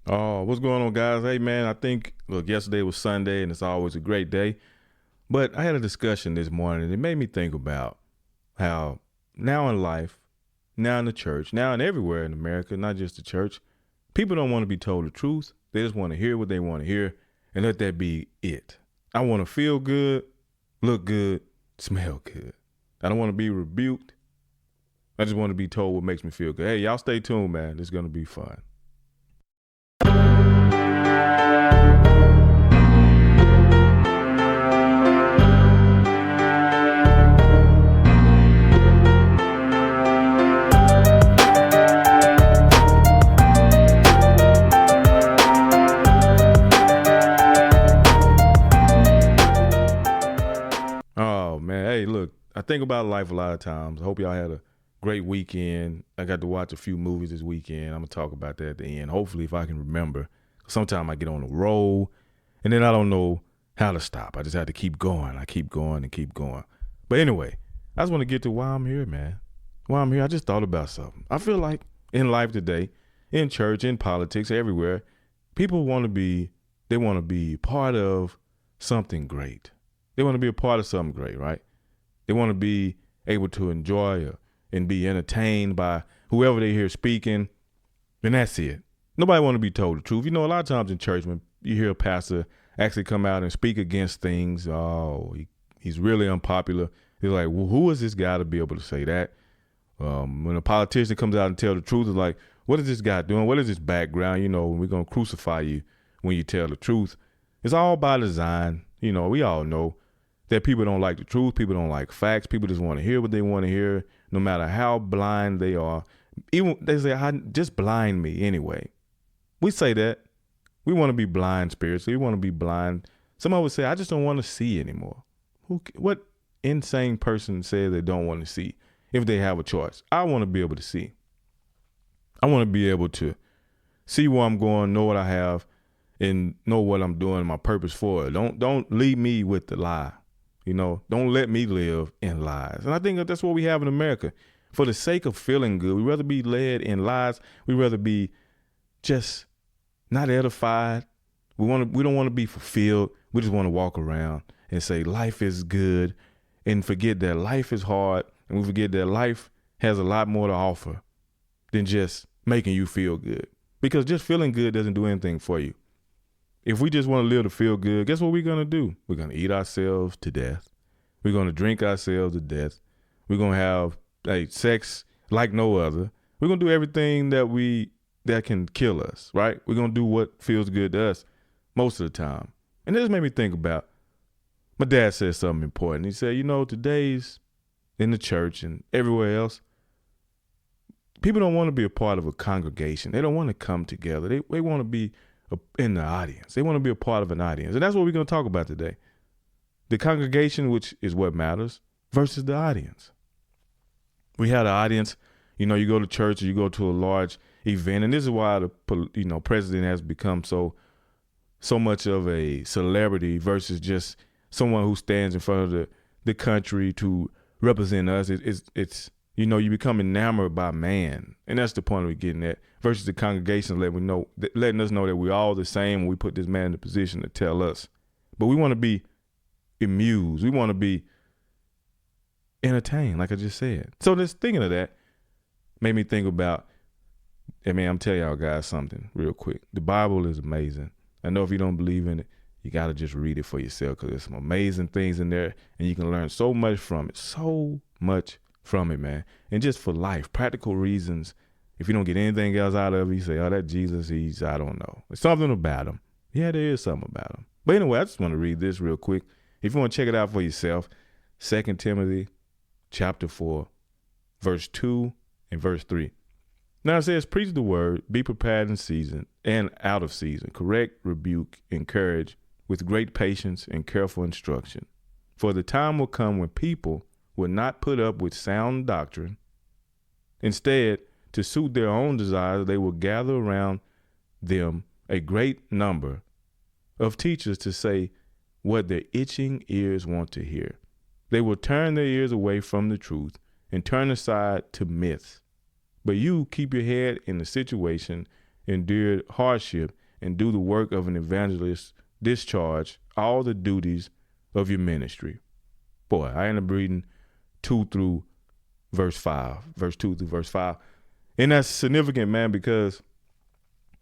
Oh, what's going on, guys? Hey, man, look, yesterday was Sunday and it's always a great day. But I had a discussion this morning and it made me think about how now in life, now in the church, now and everywhere in America, not just the church, people don't want to be told the truth. They just want to hear what they want to hear and let that be it. I want to feel good, look good, smell good. I don't want to be rebuked. I just want to be told what makes me feel good. Hey, y'all stay tuned, man. It's going to be fun. Oh man, hey, look, I think about life a lot of times. I hope y'all had a great weekend. I got to watch a few movies this weekend. I'm gonna talk about that at the end. Hopefully, if I can remember. Sometimes I get on a roll, and then I don't know how to stop. I just have to keep going. I keep going and keep going. But anyway, I just want to get to why I'm here, man. Why I'm here. I just thought about something. I feel like in life today, in church, in politics, everywhere, people want to be. They want to be part of something great. They want to be a part of something great, right? They want to be able to enjoy and be entertained by whoever they hear speaking, and that's it. Nobody want to be told the truth. You know, a lot of times in church when you hear a pastor actually come out and speak against things, he's really unpopular. It's like, well, who is this guy to be able to say that? When a politician comes out and tell the truth, it's like, what is this guy doing? What is his background? You know, we're going to crucify you when you tell the truth. It's all by design. You know, we all know that people don't like the truth. People don't like facts. People just want to hear what they want to hear, no matter how blind they are. Even they say, just blind me anyway. We say that. We want to be blind spiritually. We want to be blind. Some of us say, I just don't want to see anymore. What insane person says they don't want to see if they have a choice? I want to be able to see. I want to be able to see where I'm going, know what I have, and know what I'm doing, my purpose for it. Don't leave me with the lie. You know, don't let me live in lies. And I think that's what we have in America. For the sake of feeling good, we'd rather be led in lies. We'd rather be just not edified. We don't want to be fulfilled. We just want to walk around and say life is good and forget that life is hard. And we forget that life has a lot more to offer than just making you feel good. Because just feeling good doesn't do anything for you. If we just want to live to feel good, guess what we're going to do? We're going to eat ourselves to death. We're going to drink ourselves to death. We're going to have sex like no other. We're going to do everything that can kill us, right? We're going to do what feels good to us most of the time. And this made me think about, my dad said something important. He said, you know, today's in the church and everywhere else, people don't want to be a part of a congregation. They don't want to come together. They want to be in the audience. They want to be a part of an audience. And that's what we're going to talk about today. The congregation, which is what matters, versus the audience. We had an audience. You know, you go to church or you go to a large event, and this is why the president has become so much of a celebrity versus just someone who stands in front of the country to represent us. It's you become enamored by man, and that's the point we're getting at. Versus the congregation letting us know that we're all the same when we put this man in the position to tell us. But we want to be amused. We want to be entertained, like I just said. So just thinking of that made me think about, I'm telling y'all guys something real quick. The Bible is amazing. I know if you don't believe in it, you got to just read it for yourself because there's some amazing things in there and you can learn so much from it. So much from it, man. And just for life, practical reasons. If you don't get anything else out of it, you say, oh, that Jesus, I don't know. There's something about him. Yeah, there is something about him. But anyway, I just want to read this real quick. If you want to check it out for yourself, 2 Timothy chapter 4, verse 2 and verse 3. Now it says, preach the word, be prepared in season and out of season, correct, rebuke, encourage with great patience and careful instruction. For the time will come when people will not put up with sound doctrine. Instead, to suit their own desires, they will gather around them a great number of teachers to say what their itching ears want to hear. They will turn their ears away from the truth and turn aside to myths. But you keep your head in the situation endured hardship, and do the work of an evangelist, discharge all the duties of your ministry. Boy, I end up reading 2 through verse 5, verse 2 through verse 5. And that's significant, man, because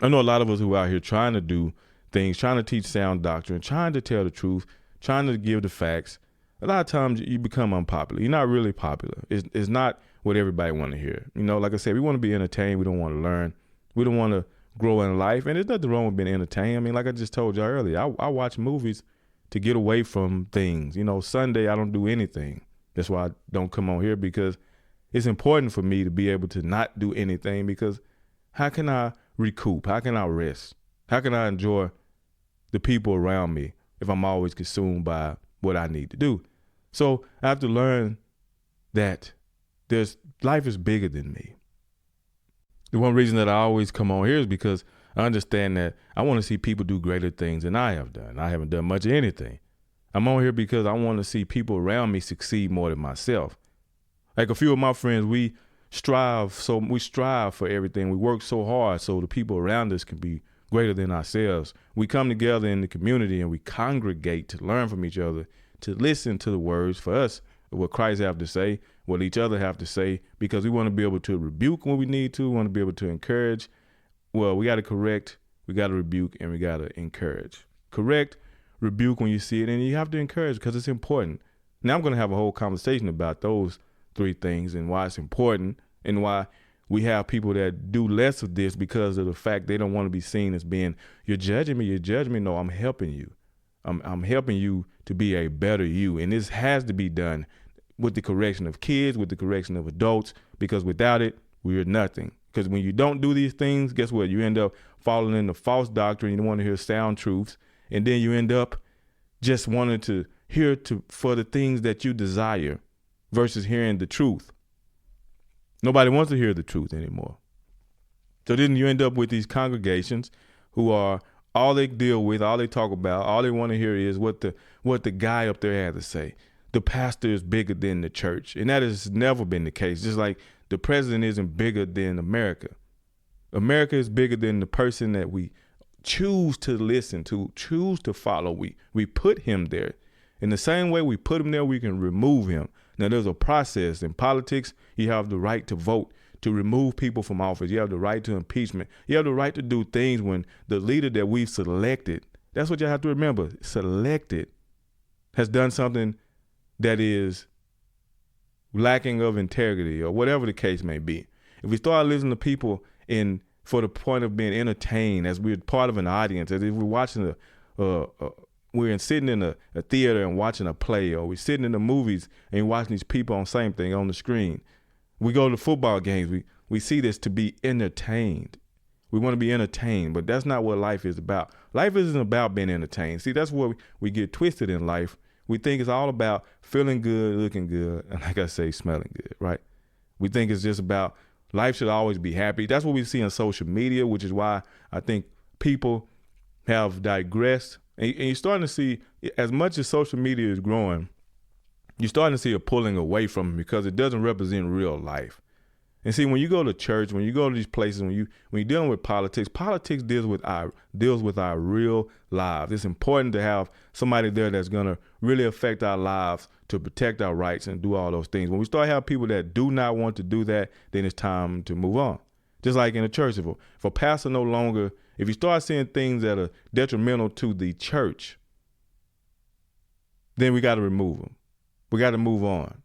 I know a lot of us who are out here trying to do things, trying to teach sound doctrine, trying to tell the truth, trying to give the facts. A lot of times you become unpopular. You're not really popular. It's not what everybody want to hear. You know, like I said, we want to be entertained. We don't want to learn. We don't want to grow in life. And there's nothing wrong with being entertained. I mean, like I just told y'all earlier, I watch movies to get away from things. You know, Sunday I don't do anything. That's why I don't come on here, because it's important for me to be able to not do anything, because how can I recoup? How can I rest? How can I enjoy the people around me if I'm always consumed by what I need to do? So I have to learn that life is bigger than me. The one reason that I always come on here is because I understand that I want to see people do greater things than I have done. I haven't done much of anything. I'm on here because I want to see people around me succeed more than myself. Like a few of my friends, we strive for everything. We work so hard so the people around us can be greater than ourselves. We come together in the community and we congregate to learn from each other, to listen to the words for us, what Christ have to say, what each other have to say, because we want to be able to rebuke when we need to. We want to be able to encourage. Well, we got to correct, we got to rebuke, and we got to encourage. Correct, rebuke when you see it, and you have to encourage because it's important. Now I'm going to have a whole conversation about those 3 things and why it's important, and why we have people that do less of this because of the fact they don't want to be seen as being, you're judging me. No, I'm helping you. I'm helping you to be a better you. And this has to be done with the correction of kids, with the correction of adults, because without it, we are nothing. Because when you don't do these things, guess what? You end up falling into false doctrine. You don't want to hear sound truths. And then you end up just wanting to hear for the things that you desire versus hearing the truth. Nobody wants to hear the truth anymore. So then you end up with these congregations who are, all they deal with, all they talk about, all they want to hear is what the guy up there had to say. The pastor is bigger than the church. And that has never been the case. Just like the president isn't bigger than America. America is bigger than the person that we choose to listen to, choose to follow. We put him there. In the same way we put him there, we can remove him. Now, there's a process. In politics, you have the right to vote, to remove people from office. You have the right to impeachment. You have the right to do things when the leader that we've selected, that's what you have to remember, selected, has done something that is lacking of integrity or whatever the case may be. If we start listening to people for the point of being entertained, as we're part of an audience, as if we're watching we're sitting in a theater and watching a play, or we're sitting in the movies and watching these people on the same thing on the screen. We go to football games. We see this to be entertained. We want to be entertained, but that's not what life is about. Life isn't about being entertained. See, that's where we get twisted in life. We think it's all about feeling good, looking good, and like I say, smelling good, right? We think it's just about life should always be happy. That's what we see on social media, which is why I think people have digressed. And you're starting to see, as much as social media is growing, you're starting to see a pulling away from it because it doesn't represent real life. And see, when you go to church, when you go to these places, when you're dealing with politics deals with our real lives. It's important to have somebody there that's going to really affect our lives, to protect our rights and do all those things. When we start having people that do not want to do that, then it's time to move on. Just like in a church, if a pastor no longer, if you start seeing things that are detrimental to the church, then we got to remove them. We got to move on.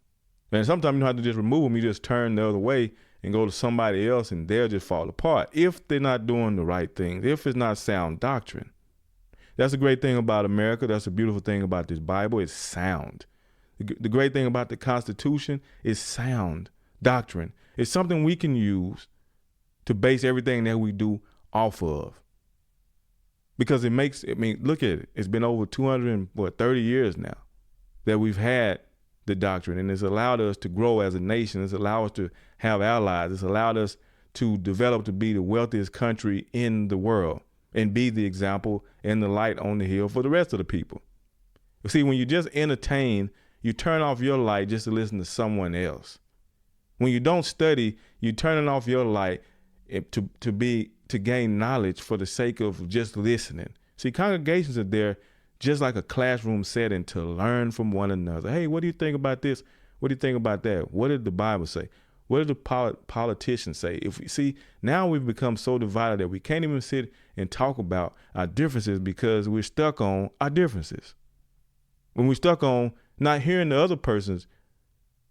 And sometimes you don't have to just remove them. You just turn the other way and go to somebody else, and they'll just fall apart if they're not doing the right things, if it's not sound doctrine. That's the great thing about America. That's the beautiful thing about this Bible. It's sound. The great thing about the Constitution is sound doctrine. It's something we can use to base everything that we do off of. Because look at it. It's been over 230 years now that we've had the doctrine, and it's allowed us to grow as a nation. It's allowed us to have allies. It's allowed us to develop to be the wealthiest country in the world and be the example and the light on the hill for the rest of the people. You see, when you just entertain, you turn off your light just to listen to someone else. When you don't study, you're turning off your light to to gain knowledge for the sake of just listening. See, congregations are there just like a classroom setting to learn from one another. Hey, what do you think about this? What do you think about that? What did the Bible say? What did the politicians say? If we see, now we've become so divided that we can't even sit and talk about our differences because we're stuck on our differences. When we're stuck on not hearing the other person's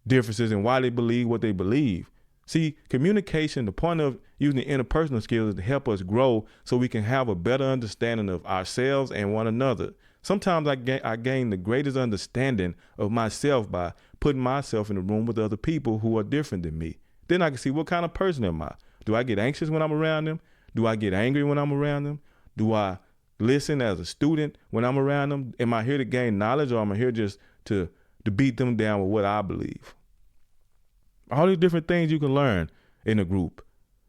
differences and why they believe what they believe. See, communication, the point of using the interpersonal skills is to help us grow so we can have a better understanding of ourselves and one another. Sometimes I gain the greatest understanding of myself by putting myself in a room with other people who are different than me. Then I can see, what kind of person am I? Do I get anxious when I'm around them? Do I get angry when I'm around them? Do I listen as a student when I'm around them? Am I here to gain knowledge, or am I here just to beat them down with what I believe? All these different things you can learn in a group.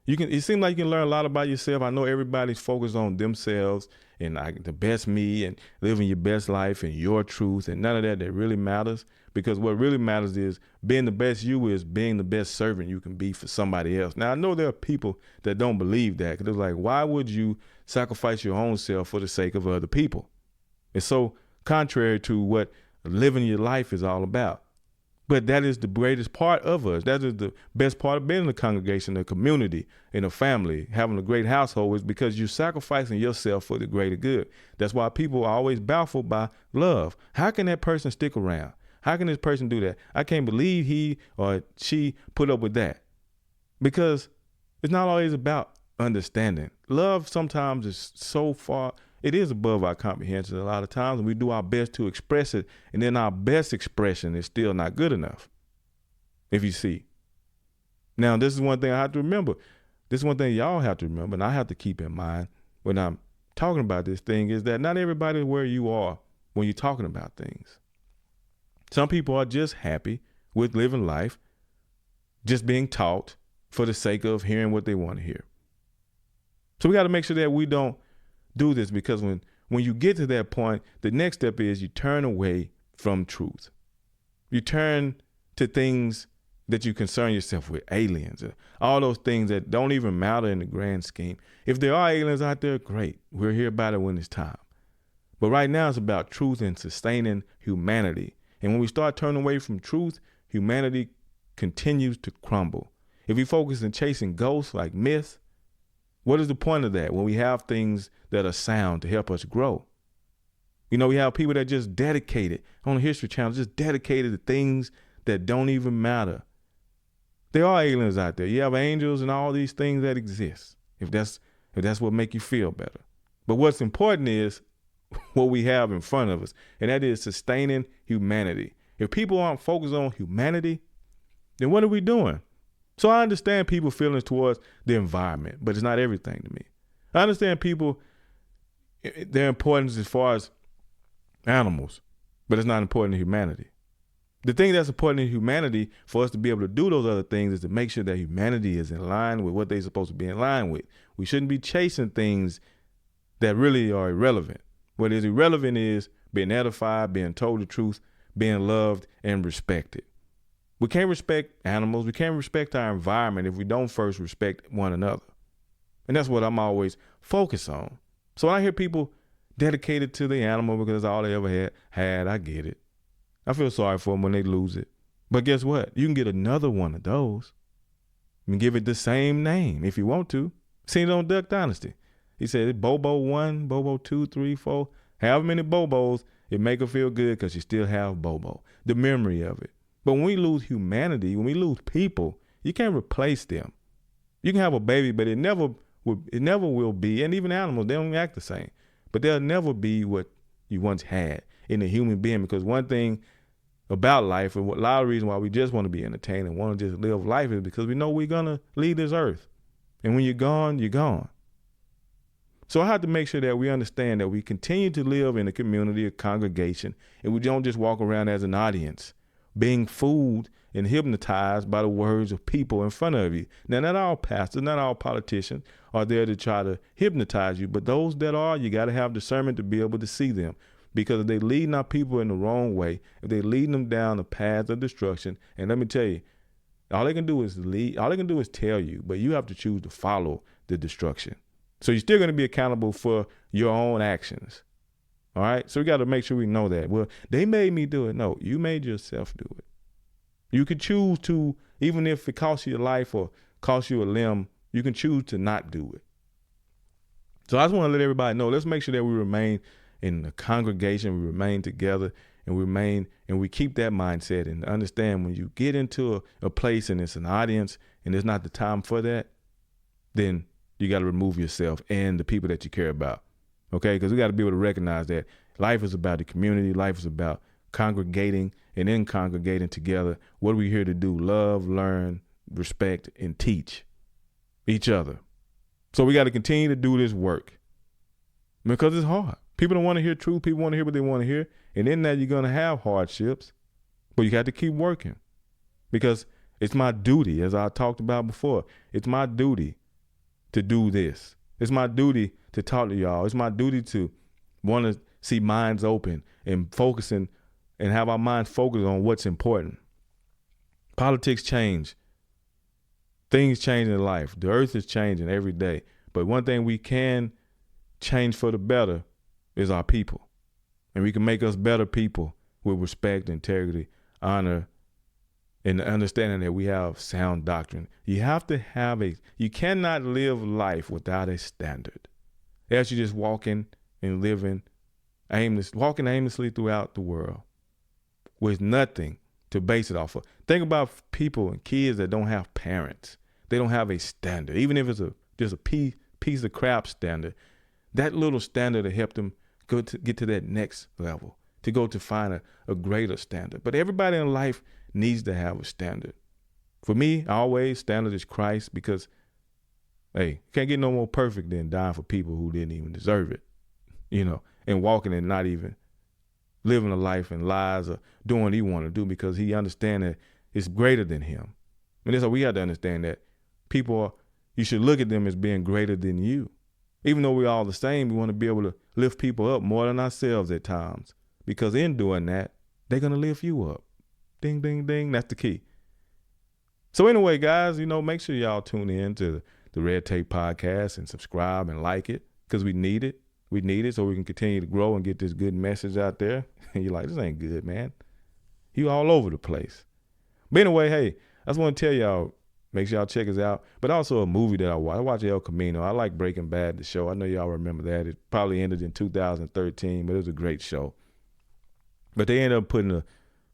It seems like you can learn a lot about yourself. I know everybody's focused on themselves and the best me and living your best life and your truth, and none of that really matters, because what really matters is being the best you is being the best servant you can be for somebody else. Now, I know there are people that don't believe that, because they're like, why would you sacrifice your own self for the sake of other people? It's so contrary to what living your life is all about. But that is the greatest part of us. That is the best part of being in a congregation, a community, in a family, having a great household, is because you're sacrificing yourself for the greater good. That's why people are always baffled by love. How can that person stick around? How can this person do that? I can't believe he or she put up with that. Because it's not always about understanding. Love sometimes is so far, it is above our comprehension a lot of times, and we do our best to express it, and then our best expression is still not good enough, if you see. Now, this is one thing I have to remember. This is one thing y'all have to remember, and I have to keep in mind when I'm talking about this thing, is that not everybody is where you are when you're talking about things. Some people are just happy with living life, just being taught for the sake of hearing what they want to hear. So we got to make sure that we don't do this, because when you get to that point, the next step is you turn away from truth. You turn to things that you concern yourself with, aliens, all those things that don't even matter in the grand scheme. If there are aliens out there, great. We'll hear about it when it's time. But right now it's about truth and sustaining humanity. And when we start turning away from truth, humanity continues to crumble. If we focus on chasing ghosts like myths, what is the point of that when we have things that are sound to help us grow? You know, we have people that just dedicated on the History Channel, just dedicated to things that don't even matter. There are aliens out there. You have angels and all these things that exist, if that's what make you feel better. But what's important is what we have in front of us, and that is sustaining humanity. If people aren't focused on humanity, then what are we doing? So I understand people's feelings towards the environment, but it's not everything to me. I understand people, their importance as far as animals, but it's not important to humanity. The thing that's important in humanity for us to be able to do those other things is to make sure that humanity is in line with what they're supposed to be in line with. We shouldn't be chasing things that really are irrelevant. What is irrelevant is being edified, being told the truth, being loved and respected. We can't respect animals. We can't respect our environment if we don't first respect one another. And that's what I'm always focused on. So when I hear people dedicated to the animal because that's all they ever had, I get it. I feel sorry for them when they lose it. But guess what? You can get another one of those and give it the same name if you want to. Seen it on Duck Dynasty. He said Bobo 1, Bobo 2, 3, 4. However many Bobos, it make her feel good because you still have Bobo. The memory of it. But when we lose humanity, when we lose people, you can't replace them. You can have a baby, but it never will be, and even animals, they don't even act the same. But they'll never be what you once had in a human being, because one thing about life, and a lot of reasons why we just want to be entertained and want to just live life, is because we know we're going to leave this earth. And when you're gone, you're gone. So I have to make sure that we understand that we continue to live in a community, a congregation, and we don't just walk around as an audience, being fooled and hypnotized by the words of people in front of you. Now, not all pastors, not all politicians are there to try to hypnotize you, but those that are, you got to have discernment to be able to see them. Because if they're leading our people in the wrong way, if they're leading them down the path of destruction, and let me tell you, all they can do is tell you, but you have to choose to follow the destruction. So you're still going to be accountable for your own actions. All right. So we got to make sure we know that. Well, they made me do it. No, you made yourself do it. You could choose to, even if it costs you your life or costs you a limb, you can choose to not do it. So I just want to let everybody know, let's make sure that we remain in the congregation, we remain together, and we keep that mindset and understand when you get into a place and it's an audience and it's not the time for that, then you got to remove yourself and the people that you care about. Okay? Because we got to be able to recognize that life is about the community. Life is about congregating, and in congregating together, what are we here to do? Love, learn, respect, and teach each other. So we got to continue to do this work because it's hard. People don't want to hear truth. People want to hear what they want to hear. And in that, you're going to have hardships, but you got to keep working because it's my duty, as I talked about before. It's my duty to do this. It's my duty to talk to y'all. It's my duty to want to see minds open and focusing and have our minds focused on what's important. Politics change. Things change in life. The earth is changing every day. But one thing we can change for the better is our people. And we can make us better people with respect, integrity, honor, and the understanding that we have sound doctrine. You have to have you cannot live life without a standard. Else you're just walking and living walking aimlessly throughout the world with nothing to base it off of. Think about people and kids that don't have parents. They don't have a standard. Even if it's just a piece of crap standard, that little standard will help them get to that next level, to go to find a greater standard. But everybody in life needs to have a standard. For me, standard is Christ, because, hey, can't get no more perfect than dying for people who didn't even deserve it, and walking and not even living a life and lies or doing what he want to do because he understands that it's greater than him. And that's how we have to understand that you should look at them as being greater than you. Even though we're all the same, we want to be able to lift people up more than ourselves at times, because in doing that, they're going to lift you up. Ding, ding, ding. That's the key. So anyway, guys, make sure y'all tune in to the Red Tape Podcast and subscribe and like it, because we need it. We need it so we can continue to grow and get this good message out there. And you're like, this ain't good, man. You all over the place. But anyway, hey, I just want to tell y'all, make sure y'all check us out. But also a movie that I watch. I watch El Camino. I like Breaking Bad, the show. I know y'all remember that. It probably ended in 2013, but it was a great show. But they ended up putting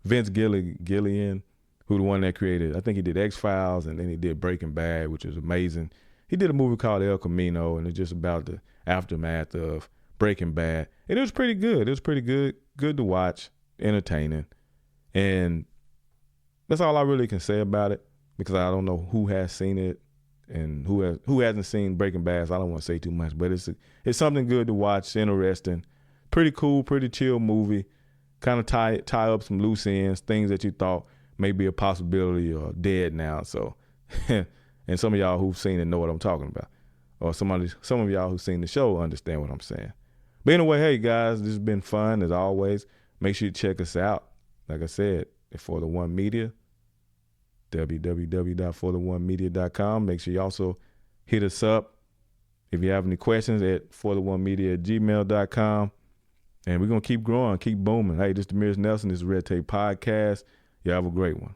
Vince Gilligan, who the one that created, I think he did X-Files, and then he did Breaking Bad, which was amazing. He did a movie called El Camino, and it's just about the aftermath of Breaking Bad. And it was pretty good. It was pretty good to watch, entertaining. And that's all I really can say about it, because I don't know who has seen it and who hasn't seen Breaking Bad. So I don't want to say too much, but it's something good to watch, interesting, pretty cool, pretty chill movie. Kind of tie up some loose ends, things that you thought may be a possibility or dead now. So, and some of y'all who've seen it know what I'm talking about, or some of y'all who've seen the show understand what I'm saying. But anyway, hey guys, this has been fun as always. Make sure you check us out. Like I said, For the One Media, www.fortheonemedia.com. Make sure you also hit us up if you have any questions at fortheonemedia@gmail.com. And we're going to keep growing, keep booming. Hey, this is Demerious Nelson. This is Red Tape Podcast. Y'all have a great one.